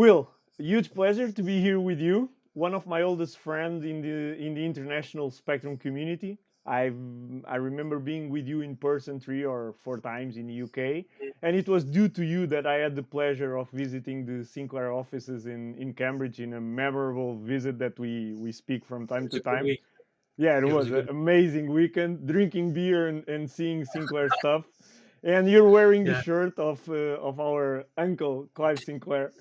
Will, huge pleasure to be here with you. One of my oldest friends in the international Spectrum community. I remember being with you in person 3 or 4 times in the UK, and it was due to you that I had the pleasure of visiting the Sinclair offices in Cambridge in a memorable visit that we speak from It time was to a good time. week. Yeah, it It was was a an good. amazing weekend, drinking beer and seeing Sinclair stuff. And you're wearing the Yeah, shirt of our uncle Clive Sinclair.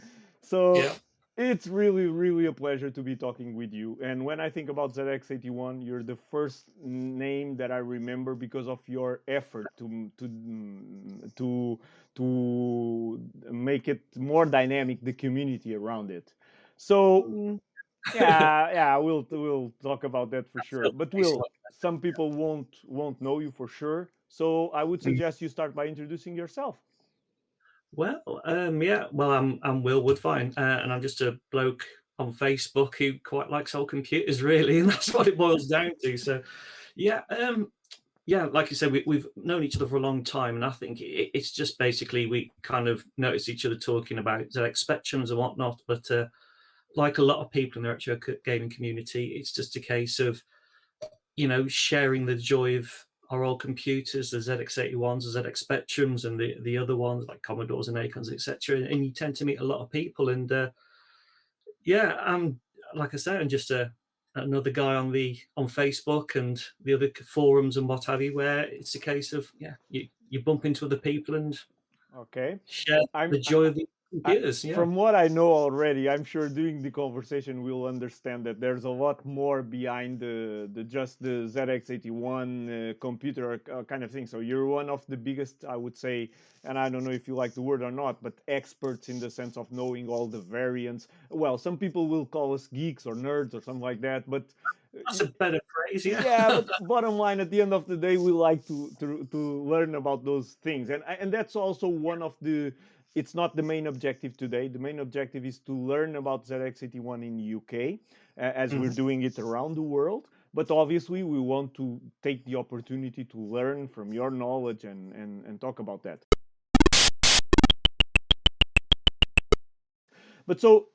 So yeah. it's really a pleasure to be talking with you. And when I think about ZX81, you're the first name that I remember because of your effort to make it more dynamic, the community around it. So yeah, we'll talk about that for sure. So, But it's will some people won't know you for sure. So I would like, suggest you start by introducing yourself. yeah. Well, I'm Will Woodvine, and I'm just a bloke on Facebook who quite likes old computers, really, and that's what it boils down to. So, yeah, yeah. Like you said, we've known each other for a long time, and I think it's just basically we kind of noticed each other talking about ZX Spectrums and whatnot. But like a lot of people in the retro gaming community, it's just a case of sharing the joy of our old computers, the ZX81s, the ZX Spectrums, and the other ones like Commodores and Acons, etc. And you tend to meet a lot of people. And yeah, I'm like I said, I'm just another guy on Facebook and the other forums and what have you, where it's a case of you bump into other people and Okay. share I'm the joy of the I, computers. Yeah. from what I know already, I'm sure during the conversation we'll understand that there's a lot more behind the just the ZX81 computer kind of thing. So you're one of the biggest, I would say, and I don't know if you like the word or not, but experts in the sense of knowing all the variants. Well, some people will call us geeks or nerds or something like that, but That's a better phrase. Yeah. yeah, but bottom line, at the end of the day, we like to learn about those things, and that's also one of the. It's not the main objective today. The main objective is to learn about ZX81 in the UK, as we're Mhm. doing it around the world. But obviously, we want to take the opportunity to learn from your knowledge and talk about that. But so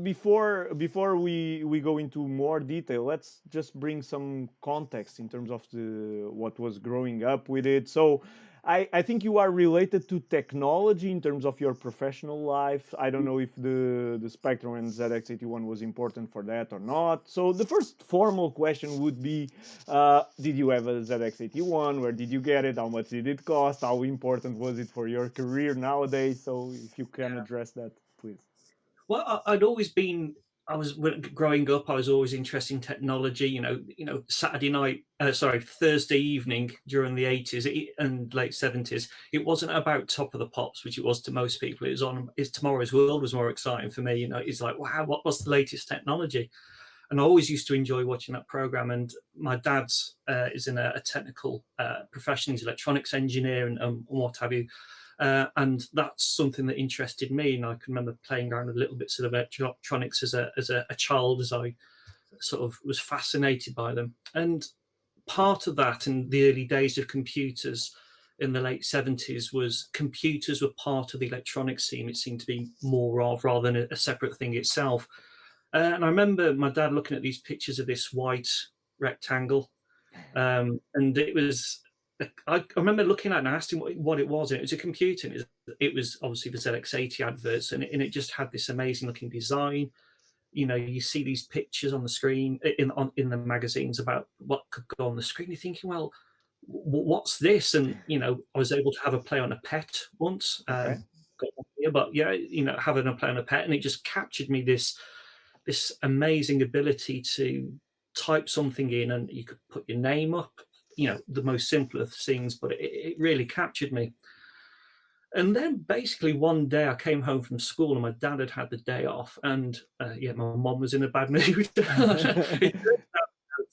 before we go into more detail, let's just bring some context in terms of the what was growing up with it. So I think you are related to technology in terms of your professional life. I don't know if the Spectrum and ZX81 was important for that or not. So the first formal question would be, did you have a ZX81? Where did you get it? How much did it cost? How important was it for your career nowadays? So if you can address that, please. Well, I'd always been. Growing up. I was always interested in technology. Saturday night, sorry, Thursday evening during the 80s and late 70s. It wasn't about Top of the Pops, which it was to most people. It was on. Is Tomorrow's World was more exciting for me. It's like, wow, what's the latest technology? And I always used to enjoy watching that program. And my dad's is in a technical profession. He's an electronics engineer and what have you. And that's something that interested me. And I can remember playing around with little bits of electronics as a child, as I sort of was fascinated by them. And part of that in the early days of computers in the late 70s was computers were part of the electronics scene. It seemed to be more of rather than a separate thing itself. And I remember my dad looking at these pictures of this white rectangle, and it was. I remember looking at it and I asked him what it was. And it was a computer. And it was obviously the ZX80 adverts, and it just had this amazing looking design. You see these pictures on the screen in the magazines about what could go on the screen. You're thinking, well, what's this? And I was able to have a play on a pet once. Okay. But yeah, having a play on a pet, and it just captured me this amazing ability to type something in, and you could put your name up. The most simple of things, but it really captured me. And then basically one day I came home from school and my dad had had the day off, and yeah, my mom was in a bad mood. It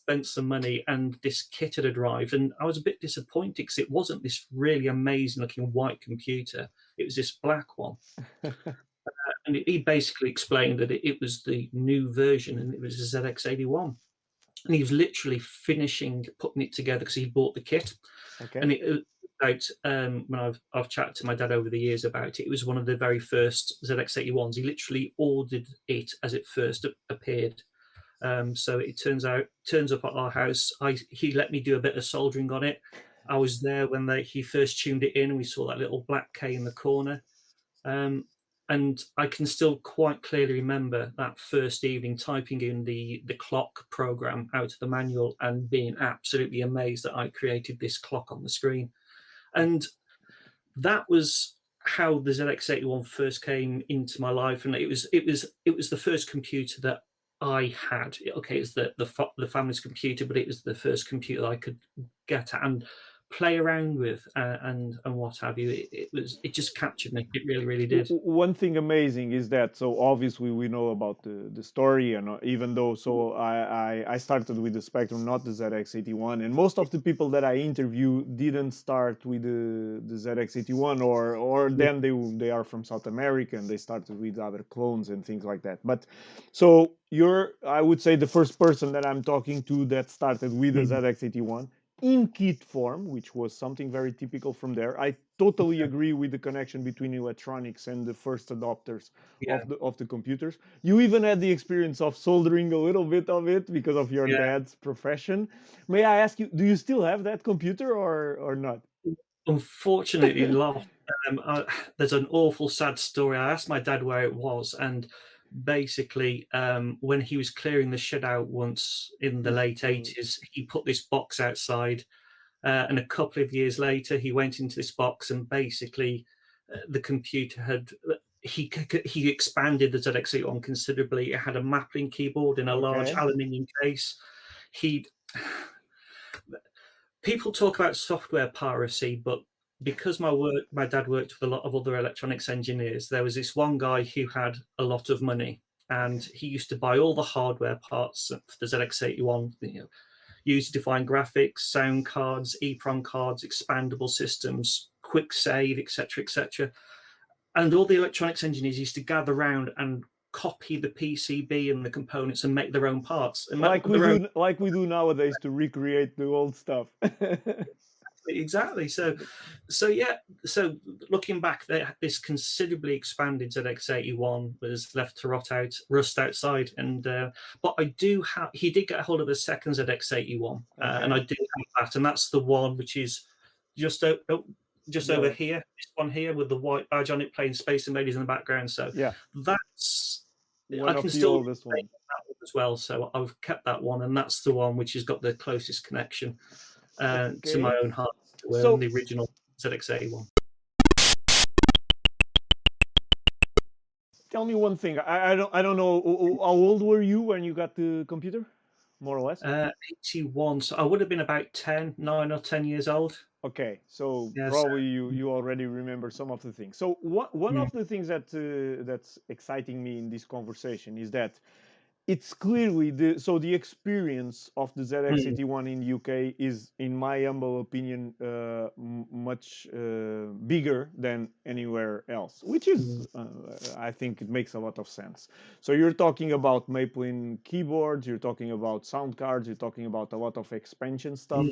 spent some money and this kit had arrived, and I was a bit disappointed because it wasn't this really amazing looking white computer. It was this black one. And he basically explained that it was the new version and it was a ZX81. And he was literally finishing putting it together because he bought the kit. Okay. And about when I've chatted to my dad over the years about it. It was one of the very first ZX81s. He literally ordered it as it first appeared. So it turns up at our house. He let me do a bit of soldering on it. I was there when he first tuned it in, and we saw that little black K in the corner. And I can still quite clearly remember that first evening typing in the clock program out of the manual and being absolutely amazed that I created this clock on the screen. And that was how the ZX81 first came into my life, and it was the first computer that I had. Okay, it's the family's computer, but it was the first computer I could get at and play around with, and what have you. It just captured me. It really, really did. One thing amazing is that, so obviously we know about the story, and even though, so I started with the Spectrum, not the ZX81, and most of the people that I interview didn't start with the ZX81, or then they are from South America and they started with other clones and things like that. But so you're, I would say, the first person that I'm talking to that started with the ZX81 in kit form, which was something very typical from there. I totally agree with the connection between electronics and the first adopters of the computers. You even had the experience of soldering a little bit of it because of your dad's profession. May I ask you, do you still have that computer or not? Unfortunately, lost. There's an awful sad story. I asked my dad where it was, and basically, when he was clearing the shed out once in the late 80s, he put this box outside, and a couple of years later, he went into this box, and basically, the computer had. He expanded the ZX81 considerably. It had a Maplin keyboard in a large aluminium case. People talk about software piracy, but because my dad worked with a lot of other electronics engineers, there was this one guy who had a lot of money, and he used to buy all the hardware parts for the ZX81, user-defined graphics, sound cards, EEPROM cards, expandable systems, quick save, etc., etc. And all the electronics engineers used to gather around and copy the PCB and the components and make their own parts. And like we do nowadays to recreate the old stuff. Exactly. So looking back, this considerably expanded ZX81 was left to rust outside, and but I do have. He did get a hold of a second ZX81, and I do have that, and that's the one which is just over here. This one here with the white badge on it, playing Space Invaders in the background. So that's one of the oldest ones as well. So I've kept that one, and that's the one which has got the closest connection to my own heart, to the original ZX81. Tell me one thing. I don't know. How old were you when you got the computer, more or less? 81. So I would have been about 9 or 10 years old. Okay, so probably you already remember some of the things. So one of the things that's exciting me in this conversation is that it's clearly the experience of the ZX81 in the UK is, in my humble opinion, much bigger than anywhere else, which is, I think it makes a lot of sense. So you're talking about Maplin keyboards, you're talking about sound cards, you're talking about a lot of expansion stuff.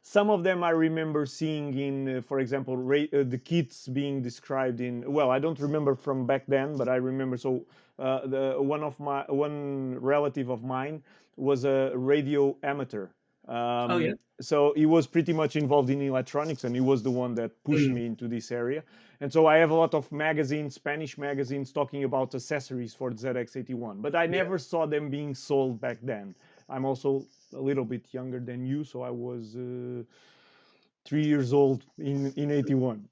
Some of them I remember seeing in, for example, the kits being described in, well, I don't remember from back then, but I remember, so one relative of mine was a radio amateur. So he was pretty much involved in electronics, and he was the one that pushed me into this area. And so I have a lot of magazines, Spanish magazines, talking about accessories for the ZX81, but I never saw them being sold back then. I'm also a little bit younger than you, so I was 3 years old in 81.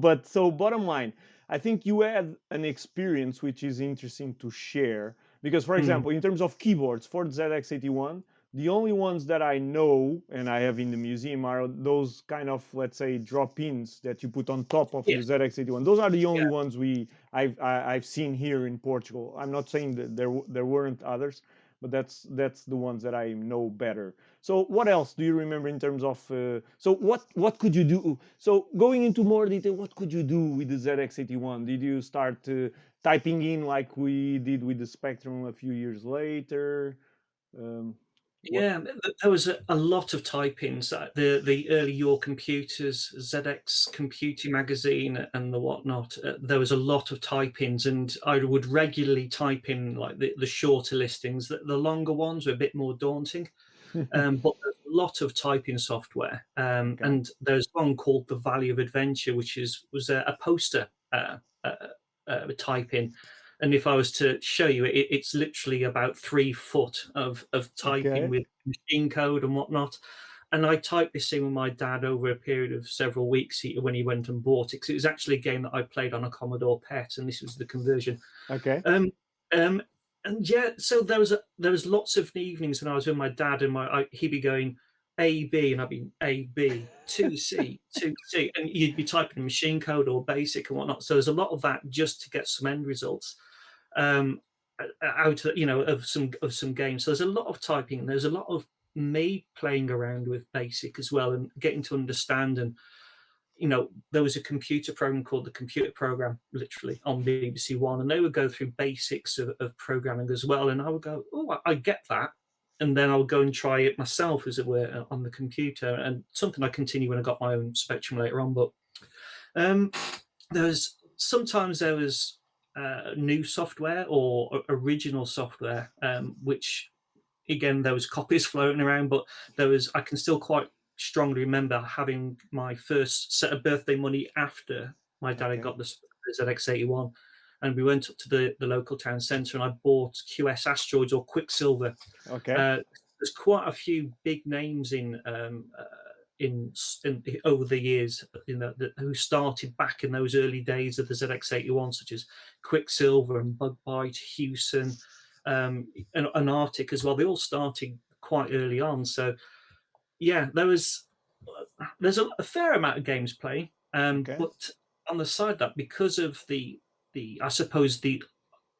But so bottom line, I think you had an experience which is interesting to share, because, for example, in terms of keyboards for the ZX81, the only ones that I know and I have in the museum are those kind of, let's say, drop-ins that you put on top of the ZX81. Those are the only ones I've seen here in Portugal. I'm not saying that there weren't others, but that's the ones that I know better. So what else do you remember in terms of, so what could you do? So going into more detail, what could you do with the ZX81? Did you start typing in like we did with the Spectrum a few years later? Yeah, there was a lot of type-ins. The early Your Computers, ZX Computing Magazine, and the whatnot. There was a lot of type-ins, and I would regularly type in like the shorter listings. The longer ones were a bit more daunting, but there's a lot of typing software. Okay. And there's one called The Valley of Adventure, which was a poster type-in. And if I was to show you it, it's literally about 3 foot of typing Okay. with machine code and whatnot. And I typed this in with my dad over a period of several weeks when he went and bought it, because it was actually a game that I played on a Commodore PET, and this was the conversion. Okay. Um, um, and yeah, so there was lots of evenings when I was with my dad, and he'd be going AB, and I'd be AB 2C 2C, and you'd be typing machine code or basic and whatnot. So there's a lot of that just to get some end results out of some games. So there's a lot of typing. There's a lot of me playing around with basic as well and getting to understand. And there was a computer program called the Computer Program, literally on BBC One, and they would go through basics of programming as well. And I would go, oh, I get that. And then I would go and try it myself, as it were, on the computer, and something I continue when I got my own Spectrum later on. But sometimes there was new software or original software, which again there was copies floating around, but I can still quite strongly remember having my first set of birthday money after my dad had got the ZX81, and we went up to the local town centre, and I bought QS Asteroids or Quicksilver. Okay. There's quite a few big names in over the years, who started back in those early days of the ZX81, such as Quicksilver and Bugbite, Hewson, and Arctic as well. They all started quite early on. So yeah, there's a fair amount of games playing, but on the side of that, because of the I suppose the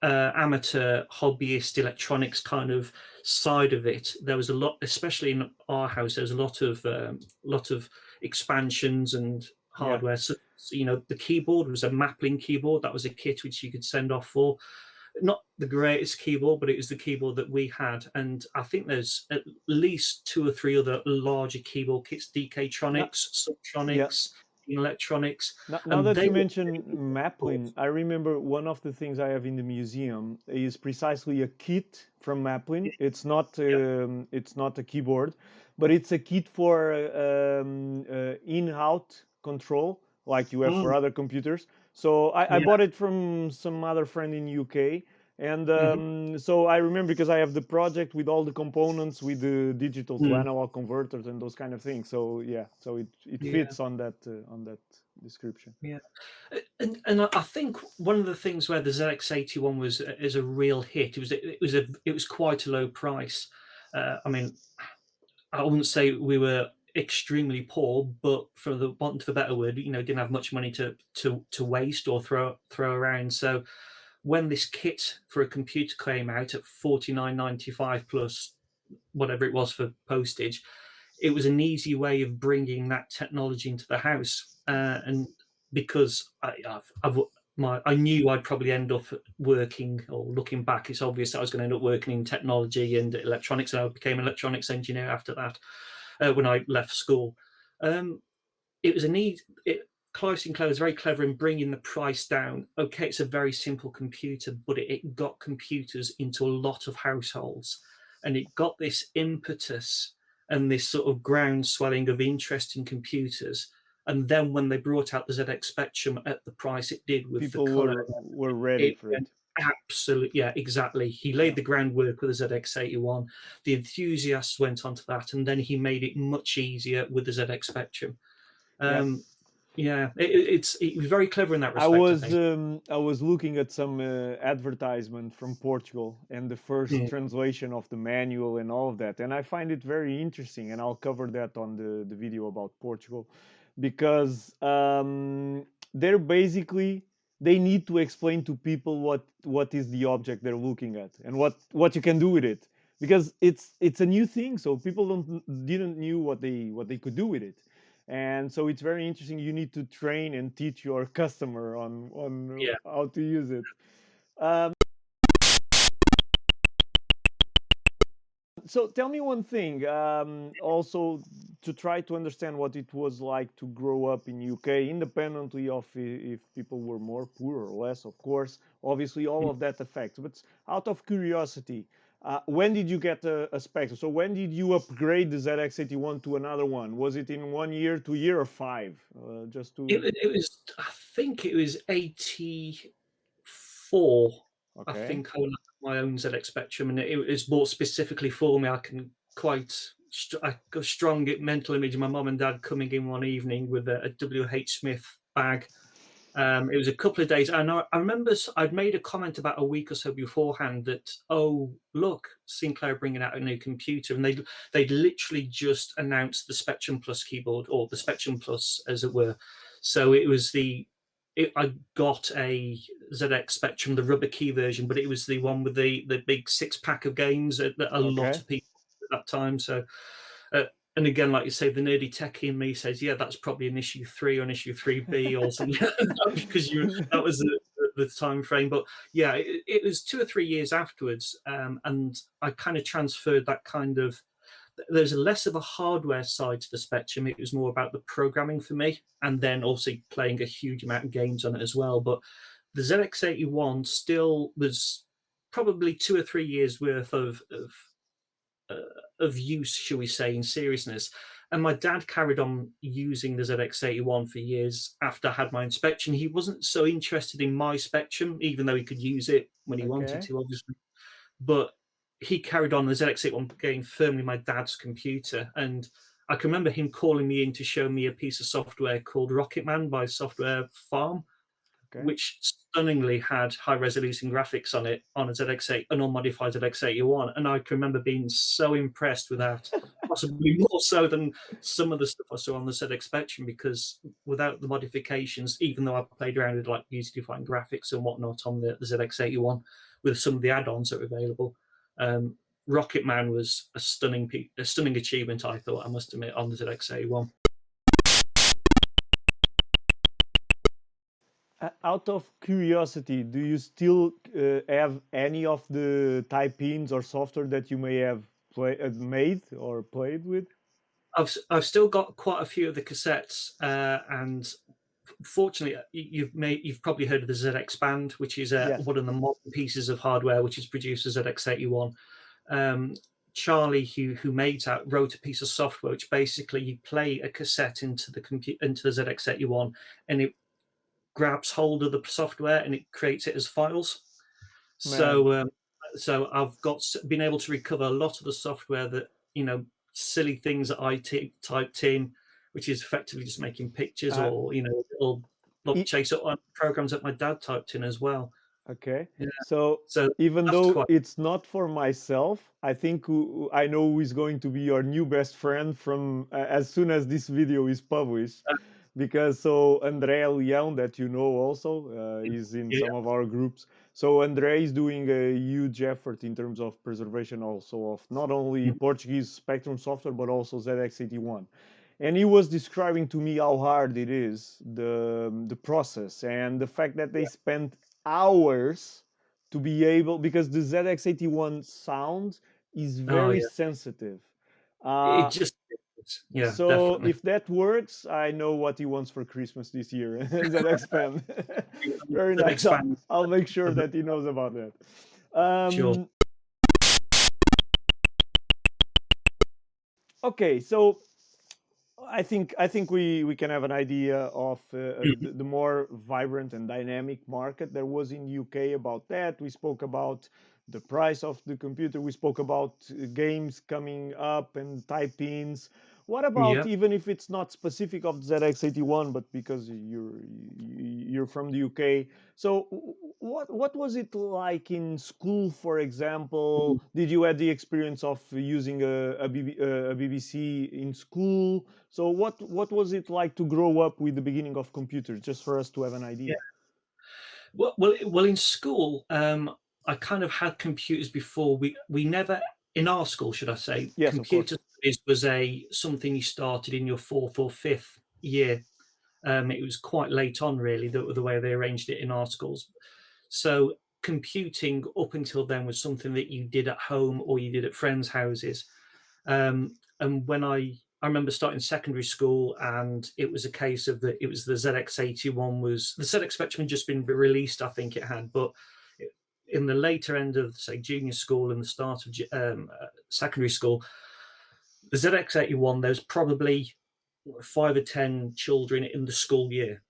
amateur hobbyist electronics kind of side of it, there was a lot, especially in our house. There's a lot of expansions and hardware. So the keyboard was a Maplin keyboard. That was a kit which you could send off for. Not the greatest keyboard, but it was the keyboard that we had. And I think there's at least 2 or 3 other larger keyboard kits: DK-tronics, Subtronics, Electronics. Now that you mention Maplin, I remember one of the things I have in the museum is precisely a kit from Maplin. It's not a keyboard, but it's a kit for in-out control, like you have for other computers. So I bought it from some other friend in UK. And so I remember, because I have the project with all the components, with the digital to analog converters and those kind of things. So yeah, so it fits on that description. Yeah, and I think one of the things where the ZX81 is a real hit, it was quite a low price. I mean, I wouldn't say we were extremely poor, but for the want of a better word, didn't have much money to waste or throw around. So when this kit for a computer came out at $49.95 plus whatever it was for postage, it was an easy way of bringing that technology into the house. And because I knew I'd probably end up working, or looking back, it's obvious that I was going to end up working in technology and electronics, and I became an electronics engineer after that when I left school. It was Clive Sinclair was very clever in bringing the price down. Okay, it's a very simple computer, but it got computers into a lot of households, and it got this impetus and this sort of ground swelling of interest in computers. And then when they brought out the ZX Spectrum at the price it did, with people the color, were ready for it. Absolutely, yeah, exactly. He laid the groundwork with the ZX81. The enthusiasts went onto that, and then he made it much easier with the ZX Spectrum. Yeah, it was very clever in that respect. I was looking at some advertisement from Portugal, and the first translation of the manual and all of that, and I find it very interesting, and I'll cover that on the video about Portugal, because they need to explain to people what is the object they're looking at, and what you can do with it, because it's a new thing, so people didn't knew what they could do with it. And so it's very interesting. You need to train and teach your customer on how to use it. So tell me one thing, also to try to understand what it was like to grow up in UK, independently of if people were more poor or less, of course. Obviously, all of that affects. But out of curiosity, when did you get a Spectrum? So when did you upgrade the ZX81 to another one? Was it in 1 year, 2 year, or five? Just to It was, I think it was 84. I okay, think I had my own ZX Spectrum, and it was bought specifically for me. I can I got a strong mental image of my mum and dad coming in one evening with a WH Smith bag. It was a couple of days, and I remember I'd made a comment about a week or so beforehand that, oh, look, Sinclair bringing out a new computer, and they'd literally just announced the Spectrum Plus keyboard, or the Spectrum Plus, as it were. So it was I got a ZX Spectrum, the rubber key version, but it was the one with the big 6-pack of games that a lot okay, of people at that time. So uh, and again, like you say, the nerdy techie in me says, yeah, that's probably an issue 3 or an issue 3B or something, because that was the time frame. But yeah, it was 2 or 3 years afterwards, and I kind of transferred that kind of. There's less of a hardware side to the Spectrum. It was more about the programming for me, and then also playing a huge amount of games on it as well. But the ZX81 still was probably 2 or 3 years worth of use, shall we say, in seriousness. And my dad carried on using the ZX81 for years after I had my inspection. He wasn't so interested in my Spectrum, even though he could use it when he wanted okay. to, obviously. But he carried on the ZX81 getting firmly my dad's computer. And I can remember him calling me in to show me a piece of software called Rocketman by Software Farm, Okay. which stunningly had high resolution graphics on it on a ZX8, an unmodified ZX81. And I can remember being so impressed with that, possibly more so than some of the stuff I saw on the ZX Spectrum, because without the modifications, even though I played around with like user-defined graphics and whatnot on the ZX81 with some of the add-ons that were available, Rocket Man was a stunning achievement, I thought, I must admit, on the ZX81. Out of curiosity, do you still have any of the type-ins or software that you may have made or played with? I've still got quite a few of the cassettes, and fortunately, you've probably heard of the ZX Band, which is Yes. one of the modern pieces of hardware which is produced as ZX81. Charlie, who made that, wrote a piece of software which basically you play a cassette into the ZX81, and it grabs hold of the software and it creates it as files. Man, So I've been able to recover a lot of the software that, silly things that I typed in, which is effectively just making pictures, uh, or little block e- chaser on programs that my dad typed in as well. okay. Yeah. So So even that's though quite. it's not for myself, I think I know who is going to be your new best friend from as soon as this video is published. Because so André Leão, that you know also, is in Yeah. some of our groups. So André is doing a huge effort in terms of preservation also of not only Portuguese Spectrum software, but also ZX81. And he was describing to me how hard it is, the process, and the fact that they spent hours to be able, because the ZX81 sound is Oh very yeah. sensitive. It Uh, just. Yeah, so definitely. if that works, I know what he wants for Christmas this year. ZX Pen. Very That nice. expands. I'll make sure that he knows about that. Sure. Okay, so I think we can have an idea of the more vibrant and dynamic market there was in the UK about that. We spoke about the price of the computer. We spoke about games coming up and type-ins. What about, Yeah. even if it's not specific of ZX81, but because you're from the UK? So what was it like in school, for example? Did you have the experience of using a BBC in school? So what was it like to grow up with the beginning of computers, just for us to have an Yeah. idea? Well, in school, I kind of had computers before. We never, in our school, should I say, Yes, of course. computer studies was something you started in your fourth or fifth year. It was quite late on, really, the way they arranged it in our schools. So computing up until then was something that you did at home or you did at friends' houses. And when I remember starting secondary school, and it was a case of it was the ZX81 the ZX Spectrum had just been released, I think it had, but in the later end of, say, junior school and the start of secondary school, the ZX81, there's probably 5 or 10 children in the school year.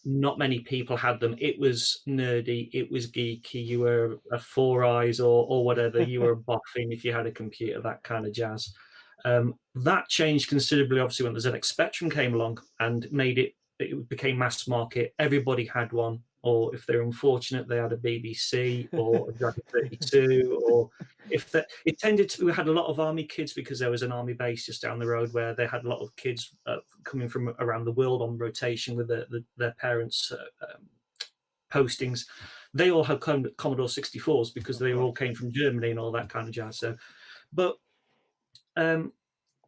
Not many people had them. It was nerdy, it was geeky. You were a Four Eyes or whatever. You were a boffin if you had a computer, that kind of jazz. That changed considerably, obviously, when the ZX Spectrum came along and it became mass market. Everybody had one, or if they're unfortunate, they had a BBC or a Dragon 32, or we had a lot of army kids, because there was an army base just down the road where they had a lot of kids coming from around the world on rotation with their parents' postings. They all had Commodore 64s because they all came from Germany and all that kind of jazz. So, but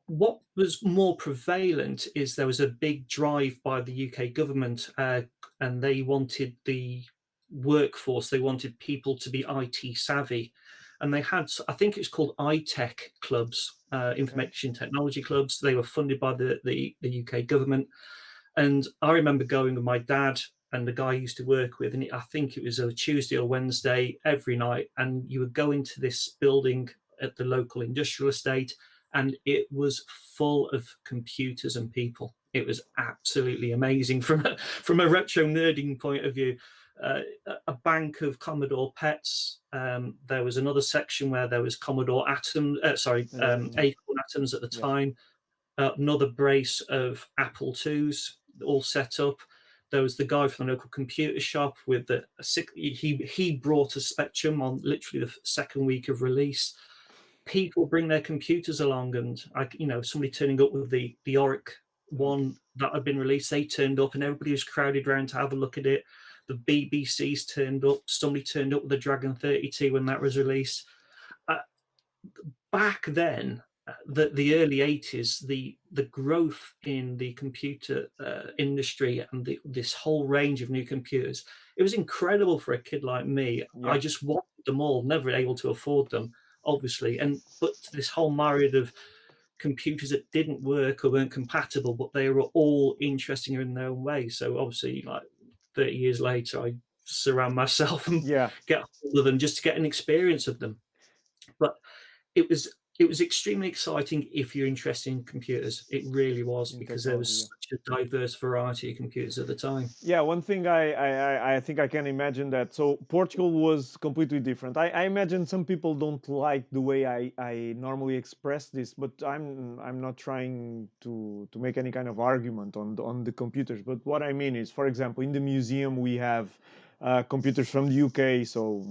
what was more prevalent is there was a big drive by the UK government, and they wanted the workforce, they wanted people to be IT savvy. And they had, I think it's called iTech clubs, information technology clubs. They were funded by the UK government. And I remember going with my dad and the guy I used to work with, and I think it was a Tuesday or Wednesday every night, and you would go into this building at the local industrial estate, and it was full of computers and people. It was absolutely amazing from a retro nerding point of view. A bank of Commodore PETs. There was another section where there was Commodore Acorn Atoms at the time. Another brace of Apple IIs all set up. There was the guy from the local computer shop with he brought a Spectrum on literally the second week of release. People bring their computers along, and somebody turning up with the Oric one that had been released, they turned up, and everybody was crowded around to have a look at it. The BBCs turned up. Somebody turned up with the Dragon 32 when that was released. Back then, the early 80s, the growth in the computer industry and this whole range of new computers, it was incredible for a kid like me. Yeah. I just wanted them all, never able to afford them, obviously. But this whole myriad of computers that didn't work or weren't compatible, but they were all interesting in their own way. So obviously, like 30 years later, I surround myself and get hold of them just to get an experience of them. But it was extremely exciting if you're interested in computers. It really was, because there was such a diverse variety of computers at the time. Yeah, one thing I think I can imagine that. So Portugal was completely different. I imagine some people don't like the way I normally express this, but I'm not trying to make any kind of argument on the computers. But what I mean is, for example, in the museum we have computers from the UK, so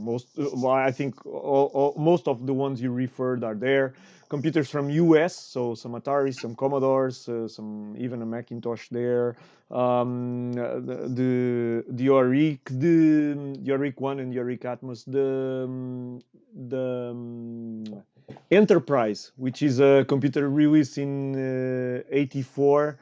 I think most of the ones you referred are there. Computers from US, so some Ataris, some Commodores, some even a Macintosh there. The Yorick 1 and Yorick Atmos, the Enterprise, which is a computer released in '84.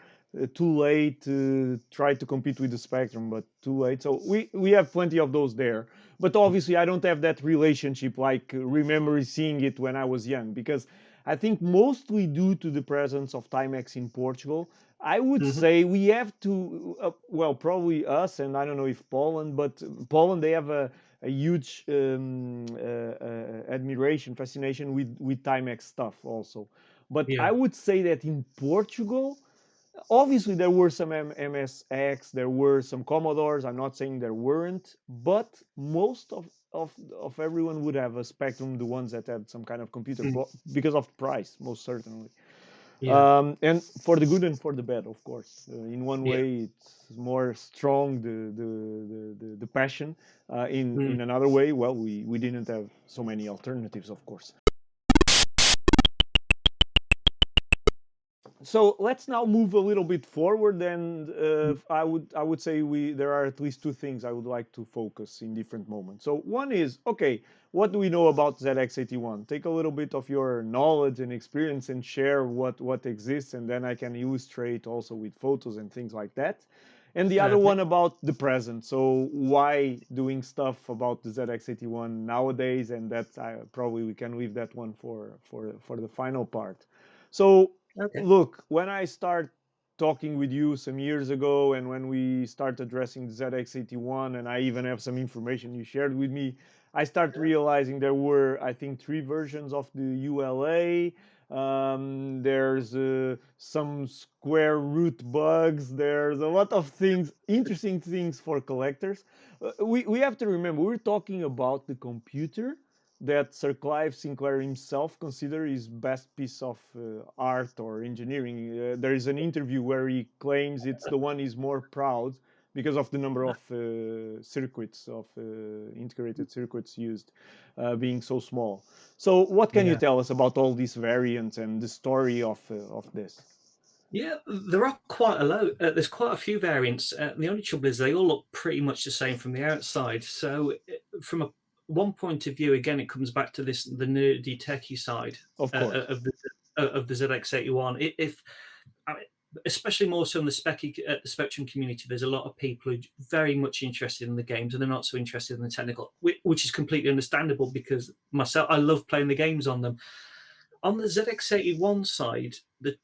Too late to try to compete with the Spectrum, but too late. So we have plenty of those there. But obviously, I don't have that relationship like remember seeing it when I was young, because I think mostly due to the presence of Timex in Portugal, I would say we have to, well, probably us, and I don't know if Poland, but Poland, they have a huge admiration, fascination with Timex stuff also. But I would say that in Portugal, obviously there were some MSX, there were some Commodores. I'm not saying there weren't, but most of everyone would have a Spectrum, the ones that had some kind of computer, because of price, most certainly. And for the good and for the bad, of course. In one way, it's more strong, the passion. In another way, well, we didn't have so many alternatives, of course. So let's now move a little bit forward, and I would say there are at least two things I would like to focus in different moments. So one is, okay, what do we know about ZX81? Take a little bit of your knowledge and experience and share what exists, and then I can illustrate also with photos and things like that. and the other Okay. one about the present. So why doing stuff about the ZX81 nowadays, and that's probably we can leave that one for the final part. So Okay. look, when I start talking with you some years ago, and when we start addressing the ZX81, and I even have some information you shared with me, I start realizing there were, I think, 3 versions of the ULA. There's some square root bugs. There's a lot of things, interesting things for collectors. We have to remember we're talking about the computer that Sir Clive Sinclair himself considered his best piece of art or engineering. There is an interview where he claims it's the one he's more proud because of the number of circuits, of integrated circuits used being so small. So, what can you Yeah. tell us about all these variants and the story of this? Yeah, there are quite a lot. There's quite a few variants. The only trouble is they all look pretty much the same from the outside. So, from one point of view, again, it comes back to this the nerdy techie side Of course. of the ZX81. If I mean, especially more so in the Spectrum community, there's a lot of people who are very much interested in the games and they're not so interested in the technical, which is completely understandable because myself, I love playing the games on them. On the ZX81 side, the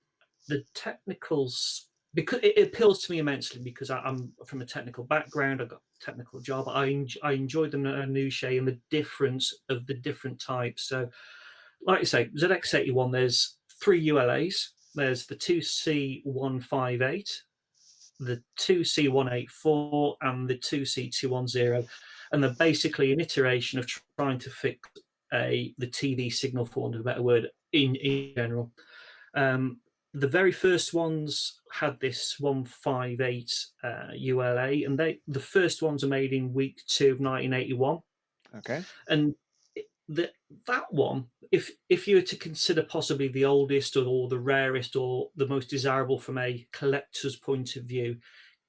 technicals, because it appeals to me immensely because I'm from a technical background. I've got a technical job. I enjoy the minutiae and the difference of the different types. So, like you say, ZX81, there's 3 ULAs. There's the 2C158, the 2C184, and the 2C210, and they're basically an iteration of trying to fix the TV signal, for want of a better word, in general. The very first ones had this 158 ULA, and the first ones are made in week 2 of 1981. Okay. And that one, if you were to consider possibly the oldest or the rarest or the most desirable from a collector's point of view,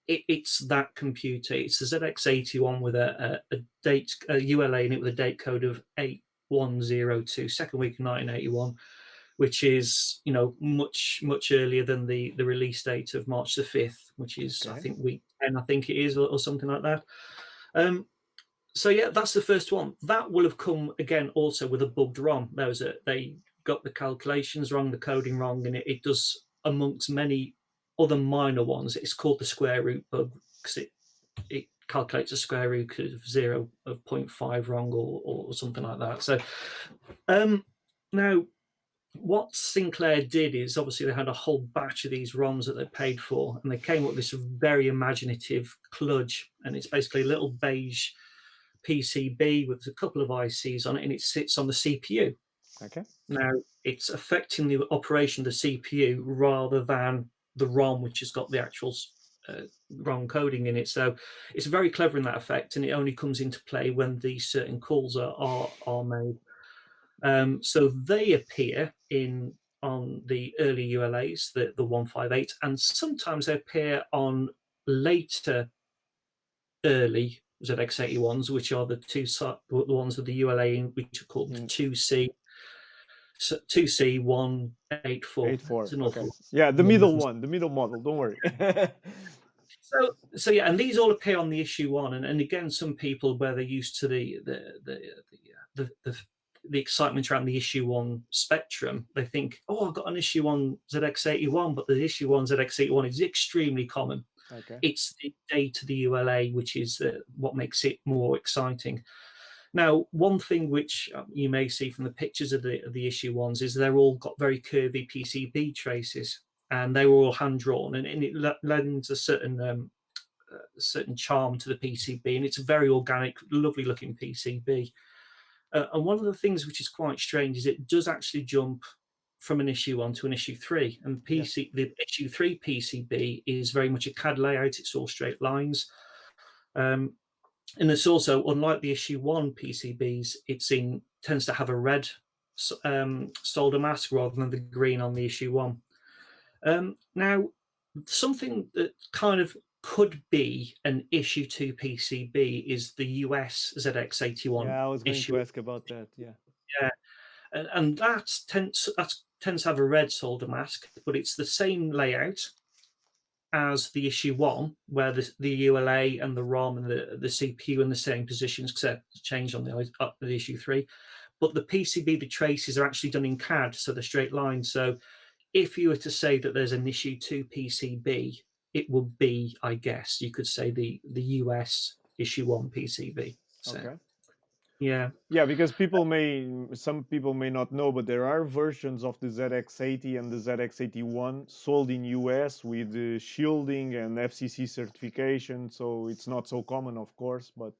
it's that computer. It's the ZX81 with a ULA in it with a date code of 8102, second week of 1981, which is much earlier than the release date of March the 5th, which is I think week 10, I think it is, or something like that. So yeah, that's the first one. That will have come again also with a bugged ROM. They got the calculations wrong, the coding wrong, and it does, amongst many other minor ones, it's called the square root bug because it calculates a square root of 0.5 wrong or something like that. So now what Sinclair did is obviously they had a whole batch of these ROMs that they paid for, and they came up with this very imaginative kludge, and it's basically a little beige PCB with a couple of ICs on it, and it sits on the CPU. Okay. Now, it's affecting the operation of the CPU rather than the ROM, which has got the actual ROM coding in it. So it's very clever in that effect, and it only comes into play when these certain calls are made. So they appear on the early ULAs, the 158, and sometimes they appear on later early ZX81s, which are the ones with the ULA in, which are called the 2C184. 84. It's an Okay. awful. Yeah, the middle one, the middle model. Don't worry. So yeah, and these all appear on the issue 1, and again, some people where they're used to the excitement around the issue 1 spectrum, they think, oh, I've got an issue 1 ZX81, but the issue 1 ZX81 is extremely common. Okay. It's the date of the ULA, which is what makes it more exciting. Now, one thing which you may see from the pictures of the issue 1s is they're all got very curvy PCB traces, and they were all hand drawn, and it lends a certain charm to the PCB, and it's a very organic, lovely looking PCB. And one of the things which is quite strange is it does actually jump from an issue 1 to an issue 3, and the issue 3 PCB is very much a CAD layout. It's all straight lines, and it's also, unlike the issue 1 PCBs, tends to have a red solder mask rather than the green on the issue 1. Now, something that kind of could be an issue 2 PCB is the US ZX81 Yeah, I was going issue. to ask about that. Yeah. Yeah, and that tends to have a red solder mask, but it's the same layout. as the issue 1, where the ULA and the ROM and the CPU in the same positions, except changed on the issue 3. But the PCB, the traces are actually done in CAD, so they're straight lines. So if you were to say that there's an issue 2 PCB, it would be, I guess, you could say the US issue 1 PCB. So, Okay. yeah. Yeah, because some people may not know, but there are versions of the ZX80 and the ZX81 sold in US with shielding and FCC certification. So it's not so common, of course, but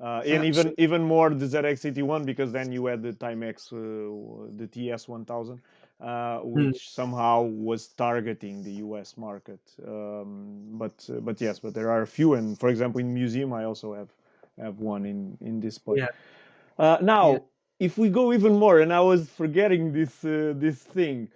and Absolutely. even more the ZX81, because then you had the Timex, the TS1000, which somehow was targeting the US market. But yes, but there are a few, and for example, in museum, I also have one in display. Yeah. Yeah. Now, if we go even more, and I was forgetting this thing,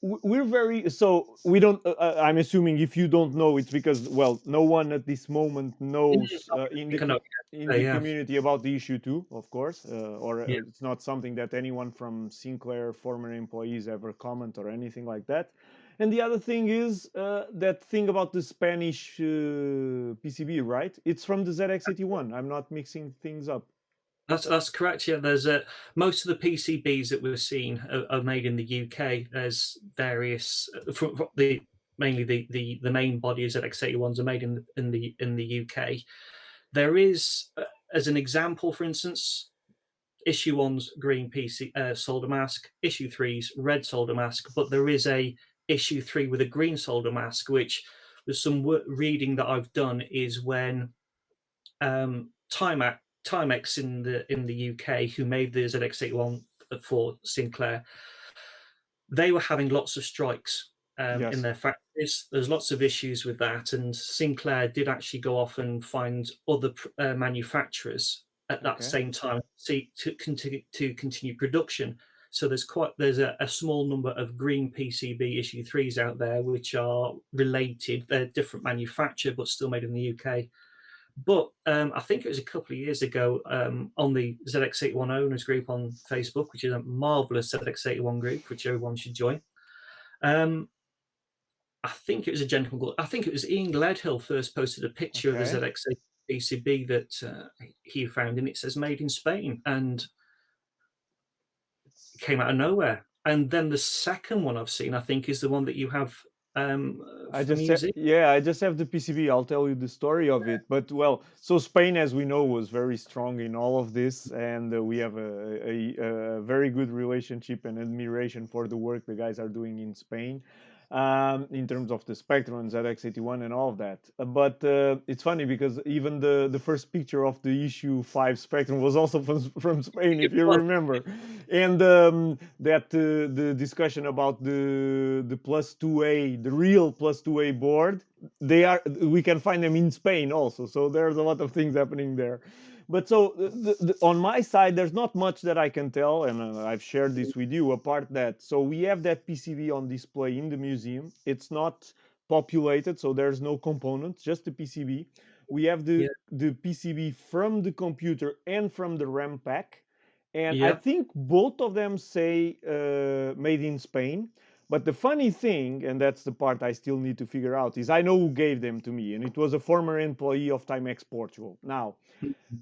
we're very so we don't. I'm assuming if you don't know, it's because well, no one at this moment knows I think I know. in the Yeah. community about the issue 2, of course, or Yeah. it's not something that anyone from Sinclair former employees ever comment or anything like that. And the other thing is that thing about the Spanish PCB, right? It's from the ZX81. I'm not mixing things up. That's correct. Yeah, there's most of the PCBs that we've seen are made in the UK. There's various from the mainly the main body of ZX81s are made in the UK. There is, as an example, for instance, issue 1's green PC solder mask, issue 3's red solder mask, but there is a issue 3 with a green solder mask, which with some reading that I've done is when Timex in the UK, who made the ZX81 for Sinclair, they were having lots of strikes in Yes. their factories. There's lots of issues with that, and Sinclair did actually go off and find other manufacturers at that Okay. same time to continue production. So there's a small number of green PCB issue 3s out there which are related. They're different manufacturer but still made in the UK. But I think it was a couple of years ago on the ZX81 Owners Group on Facebook, which is a marvelous ZX81 group, which everyone should join. I think it was a gentleman called, I think it was Ian Gledhill first posted a picture of the Okay. ZX81 PCB that he found, and it says made in Spain, and it came out of nowhere. And then the second one I've seen, I think, is the one that you have I for the just museum. yeah, I just have the PCB. I'll tell you the story of it. But well, so Spain, as we know, was very strong in all of this, and we have a very good relationship and admiration for the work the guys are doing in Spain, in terms of the Spectrum and ZX81 and all of that. But it's funny because even the first picture of the issue 5 Spectrum was also from Spain, if It you was. remember, and that the discussion about the plus 2A, the real plus 2A board, we can find them in Spain also. So there's a lot of things happening there. But so on my side, there's not much that I can tell, and I've shared this with you. Apart that, so we have that PCB on display in the museum. It's not populated, so there's no components, just the PCB. We have Yeah. the PCB from the computer and from the RAM pack, and I Yeah. think both of them say made in Spain. But the funny thing, and that's the part I still need to figure out, is I know who gave them to me, and it was a former employee of Timex Portugal. Now,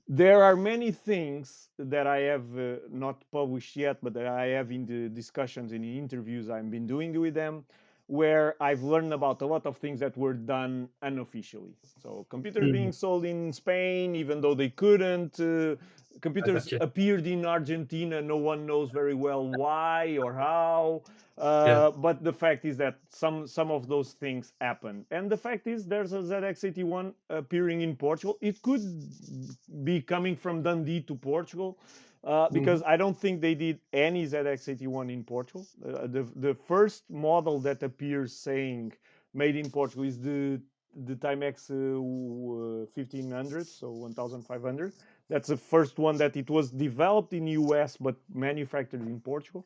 there are many things that I have not published yet, but that I have in the discussions and in interviews I've been doing with them, where I've learned about a lot of things that were done unofficially. So computers being sold in Spain, even though they couldn't. I Computers gotcha. appeared in Argentina. No one knows very well why or how. Yeah. But the fact is that some of those things happen, and the fact is there's a ZX81 appearing in Portugal. It could be coming from Dundee to Portugal, because I don't think they did any ZX81 in Portugal. The first model that appears saying made in Portugal is the Timex 1500, so 1500. That's the first one that it was developed in US but manufactured in Portugal.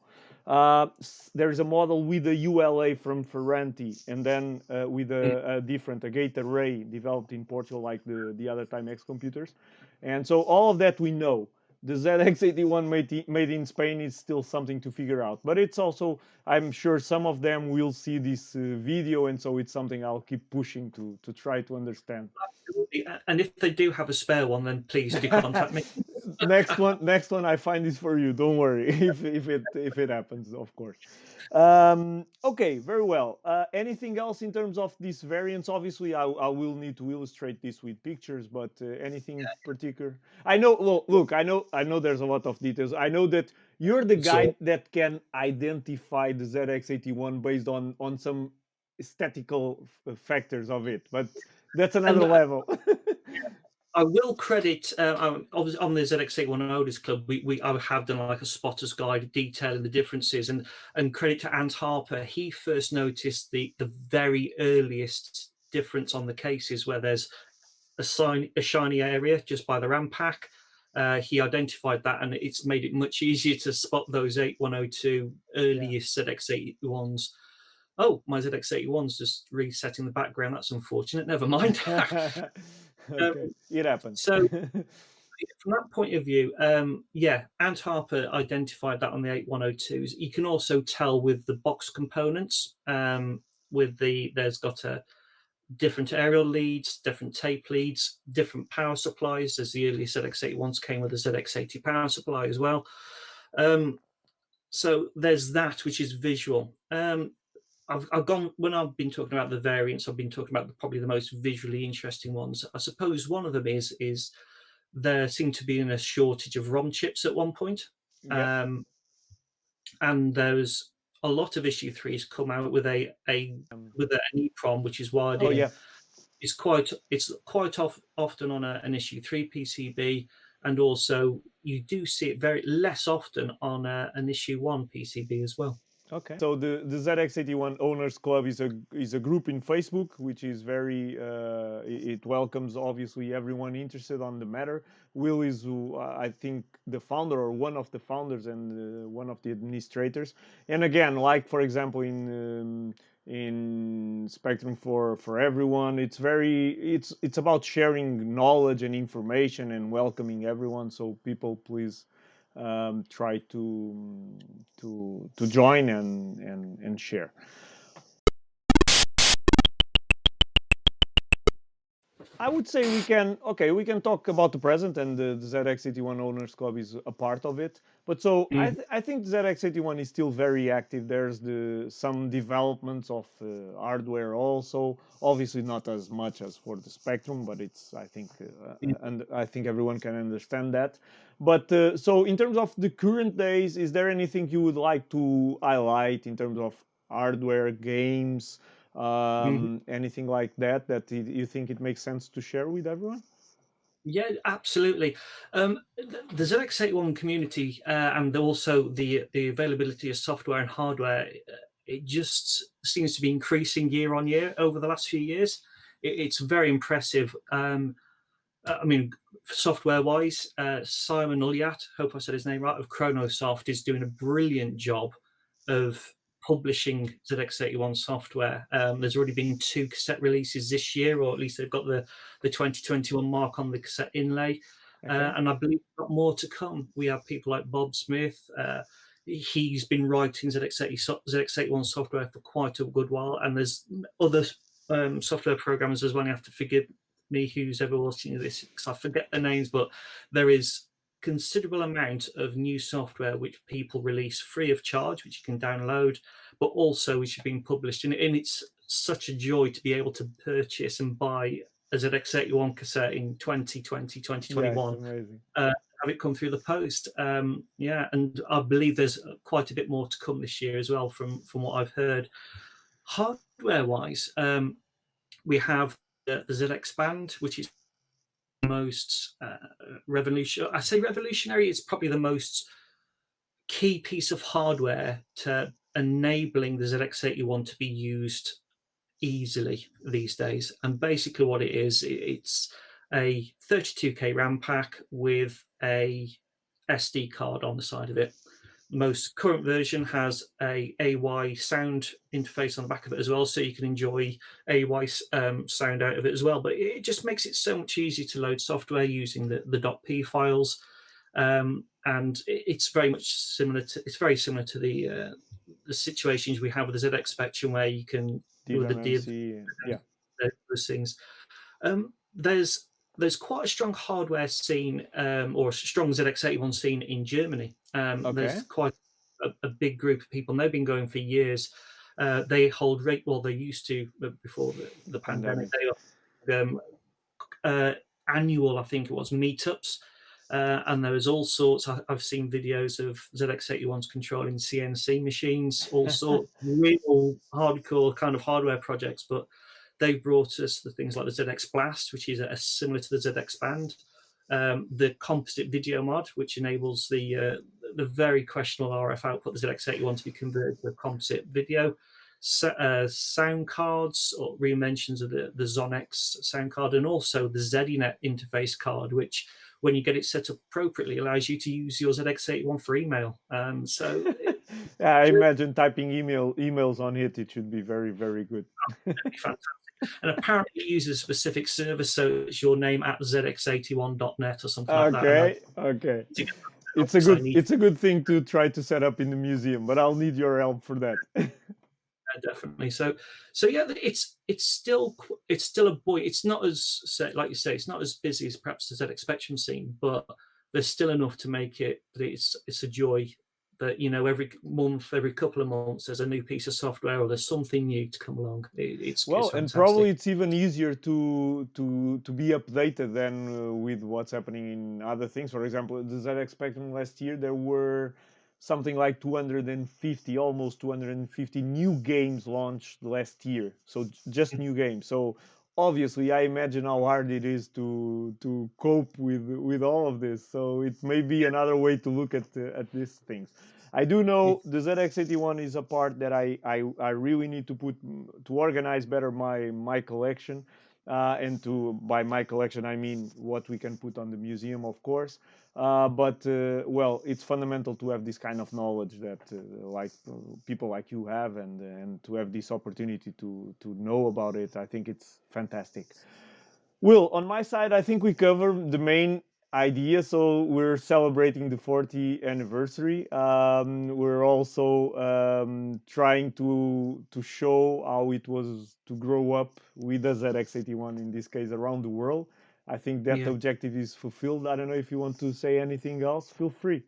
There's a model with a ULA from Ferranti, and then with a different, a gate array developed in Portugal, like the other Timex computers. And so all of that we know. the ZX81 made in Spain is still something to figure out. But it's also, I'm sure some of them will see this video, and so it's something I'll keep pushing to try to understand. Absolutely. And if they do have a spare one, then please do contact me. next one I find is for you. Don't worry if it happens, of course. Okay, very well. Anything else in terms of these variants? Obviously, I will need to illustrate this with pictures, but anything particular? I know. Well, look, I know there's a lot of details. I know that you're the guy that can identify the ZX81 based on some aesthetical factors of it, but that's another level. I will credit, obviously on the ZX81 Owners Club, I have done like a spotter's guide detailing the differences, and credit to Ant Harper. He first noticed the very earliest difference on the cases where there's a shiny area just by the RAM pack. He identified that, and it's made it much easier to spot those 8102 earliest ZX81s. Oh, my ZX81's just resetting the background. That's unfortunate. Never mind. Okay, it happens. So from that point of view, Ant Harper identified that on the 8102s. You can also tell with the box components, there's got a different aerial leads, different tape leads, different power supplies, as the earliest ZX81s came with a ZX80 power supply as well. So there's that, which is visual. I've gone, when I've been talking about the variants, I've been talking about probably the most visually interesting ones. I suppose one of them is there seemed to be a shortage of ROM chips at one point. Yep. And there's a lot of issue 3s come out with an EEPROM, which is wired in. Yeah. It's quite often on an issue 3 PCB, and also you do see it very less often on an issue 1 PCB as well. Okay. So the ZX81 Owners Club is a group in Facebook, which is very it welcomes obviously everyone interested on the matter. Will is I think the founder or one of the founders and one of the administrators. And again, like for example in Spectrum for everyone, it's about sharing knowledge and information and welcoming everyone. So people, please try to join and share. I would say we can talk about the present, and the ZX81 Owners Club is a part of it. But so I think ZX81 is still very active. There's some developments of hardware also. Obviously not as much as for the Spectrum, but it's and I think everyone can understand that. But so in terms of the current days, is there anything you would like to highlight in terms of hardware, games? Anything like that you think it makes sense to share with everyone? Yeah, absolutely. The ZX81 community and also the availability of software and hardware, it just seems to be increasing year on year over the last few years. It's very impressive. I mean, software-wise, Simon Ulyat, hope I said his name right, of Chronosoft, is doing a brilliant job of publishing ZX81 software. There's already been 2 cassette releases this year, or at least they've got the 2021 mark on the cassette inlay. Okay. And I believe we've got more to come. We have people like Bob Smith. He's been writing ZX81 software for quite a good while, and there's other software programmers as well. You have to forgive me, who's ever watching this, because I forget their names, but there is considerable amount of new software which people release free of charge, which you can download, but also which have been published. And it's such a joy to be able to purchase and buy a ZX81 cassette in 2020, 2021. Have it come through the post. And I believe there's quite a bit more to come this year as well, from what I've heard. Hardware-wise, we have the ZX Band, which is most revolutionary. I say revolutionary, it's probably the most key piece of hardware to enabling the ZX81 to be used easily these days. And basically what it is, it's a 32K RAM pack with a SD card on the side of it. Most current version has a AY sound interface on the back of it as well, so you can enjoy AY sound out of it as well. But it just makes it so much easier to load software using the .p files. And it's very much similar to the situations we have with the ZX Spectrum, where you can do the div, DRAM-MC, yeah. those things. There's quite a strong hardware scene, or a strong ZX81 scene in Germany. Okay. There's quite a big group of people, and they've been going for years. They hold they used to, before the pandemic. They annual, I think it was, meetups. And there was all sorts. I've seen videos of ZX81s controlling CNC machines, all sorts of real hardcore kind of hardware projects. But they've brought us the things like the ZX Blast, which is similar to the ZX Band, the composite video mod, which enables the very questionable RF output, the ZX81, to be converted to a composite video. Sound cards, or reinventions of the Zonex sound card, and also the ZDNet interface card, which, when you get it set up appropriately, allows you to use your ZX81 for email. So I imagine typing emails on it should be very, very good. Fantastic. And apparently it uses a specific server, so it's your name at ZX81.net or something like that. Okay. It's a good thing to try to set up in the museum, but I'll need your help for that. Definitely. So yeah, it's still a boy. It's not as, like you say, it's not as busy as perhaps the ZX Spectrum scene, but there's still enough to make it that it's a joy. That, you know, every couple of months, there's a new piece of software, or there's something new to come along. It's and probably it's even easier to be updated than with what's happening in other things. For example, the ZX Spectrum last year, there were something like 250, almost 250 new games launched last year. So just new games. So obviously, I imagine how hard it is to cope with all of this. So it may be another way to look at these things. I do know the ZX81 is a part that I really need to organize better my collection. And by my collection, I mean what we can put on the museum, of course. But it's fundamental to have this kind of knowledge that people like you have, and to have this opportunity to know about it. I think it's fantastic. Will, on my side, I think we covered the main idea. So we're celebrating the 40th anniversary. We're also trying to show how it was to grow up with the ZX81, in this case, around the world. I think that objective is fulfilled. I don't know if you want to say anything else. Feel free.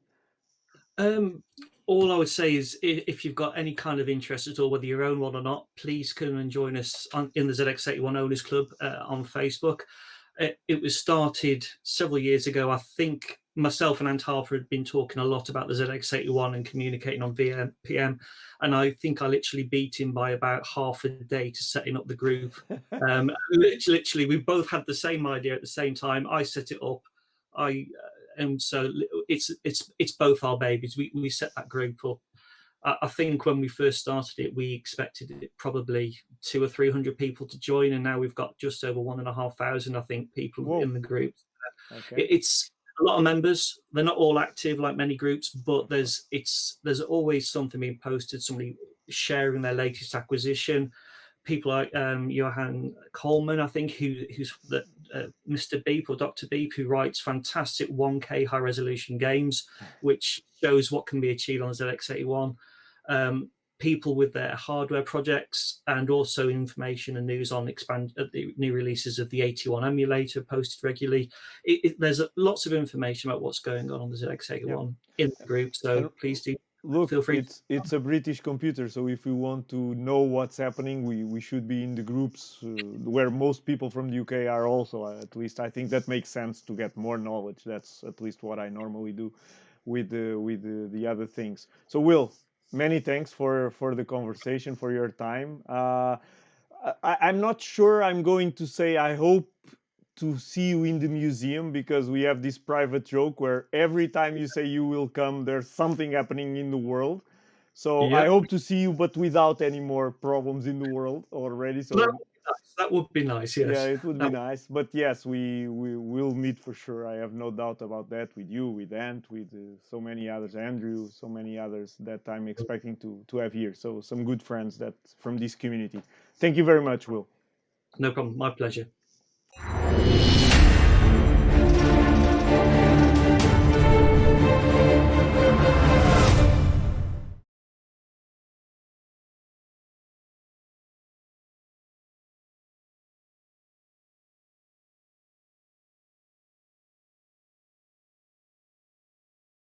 All I would say is, if you've got any kind of interest at all, whether you own one or not, please come and join us in the ZX81 Owners Club on Facebook. It was started several years ago. I think myself and Ant Harper had been talking a lot about the ZX81 and communicating on PM, and I think I literally beat him by about half a day to setting up the group. Literally, we both had the same idea at the same time. I set it up. And so it's both our babies. We set that group up. I think when we first started it, we expected it probably 200 or 300 people to join, and now we've got just over 1,500, I think, people in the group. Okay. It's a lot of members. They're not all active like many groups, but there's always something being posted, somebody sharing their latest acquisition. People like Johan Coleman, I think, who's the Mr. Beep or Dr. Beep, who writes fantastic 1K high resolution games, which shows what can be achieved on the ZX81. People with their hardware projects, and also information and news on the new releases of the 81 emulator posted regularly. There's lots of information about what's going on the ZX81 in the group, so please do. Look, feel free. It's a British computer, so if we want to know what's happening, we should be in the groups where most people from the UK are also. At least I think that makes sense to get more knowledge. That's at least what I normally do with the other things. So Will, many thanks for the conversation, for your time. I'm not sure I'm going to say I hope to see you in the museum, because we have this private joke where every time you say you will come, there's something happening in the world. So I hope to see you, but without any more problems in the world already. So that would be nice. Yes. Yeah, it would be nice. But yes, we will meet for sure. I have no doubt about that, with you, with Ant, with so many others, Andrew, so many others that I'm expecting to have here. So some good friends that from this community. Thank you very much, Will. No problem. My pleasure.